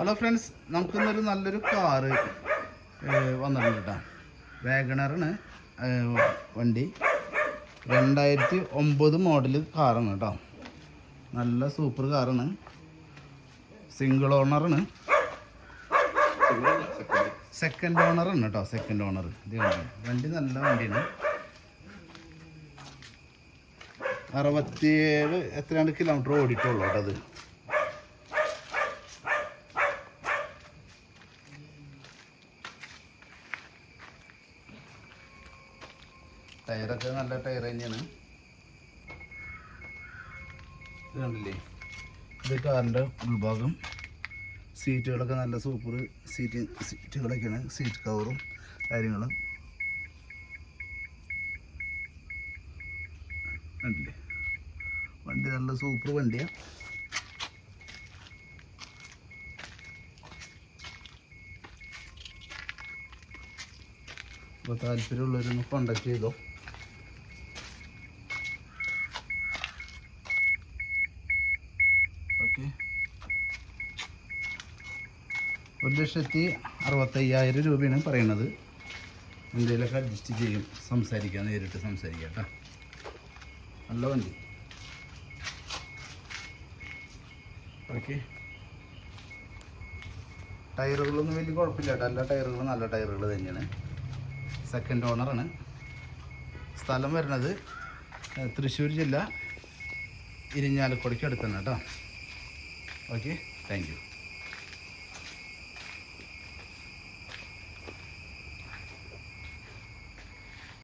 Hello friends, നമുക്കിന്നൊരു നല്ലൊരു car വന്നിട്ടുണ്ട് കേട്ടോ. വാഗണറാണ് വണ്ടി. 2009 മോഡൽ കാറാണ് കേട്ടോ. നല്ല സൂപ്പർ കാറാണ്. സിംഗിൾ ഓണറാണ്. സെക്കൻഡ് ഓണറാണ് കേട്ടോ. Second owner. ഇത് വണ്ടി നല്ല വണ്ടിയാണ്. 67 എത്രയാണ്ട് കിലോമീറ്റർ ഓടിയിട്ടുള്ളൂ കേട്ടോ. അത് ടയറൊക്കെ നല്ല ടയർ തന്നെയാണ്. ഇത് കണ്ടില്ലേ, ഇത് കാറിൻ്റെ ഉൾഭാഗം. സീറ്റുകളൊക്കെ നല്ല സൂപ്പർ സീറ്റുകളൊക്കെയാണ്. സീറ്റ് കവറും കാര്യങ്ങളും കണ്ടില്ലേ. വണ്ടി നല്ല സൂപ്പർ വണ്ടിയാണ്. അപ്പോൾ താല്പര്യമുള്ളവരൊന്ന് കോണ്ടാക്ട് ചെയ്തോ. ഓക്കെ. 1,65,000 രൂപയാണ് പറയുന്നത്. എന്തെങ്കിലുമൊക്കെ അഡ്ജസ്റ്റ് ചെയ്യും. സംസാരിക്കാം, നേരിട്ട് സംസാരിക്കാം കേട്ടോ. നല്ല വണ്ടി. ഓക്കെ. ടയറുകളൊന്നും വലിയ കുഴപ്പമില്ല കേട്ടോ. എല്ലാ ടയറുകളും നല്ല ടയറുകൾ തന്നെയാണ്. സെക്കൻഡ് ഓണറാണ്. സ്ഥലം വരുന്നത് തൃശ്ശൂർ ജില്ല, ഇരിഞ്ഞാലക്കുടയ്ക്ക് അടുത്താണ് കേട്ടോ. Okay, thank you.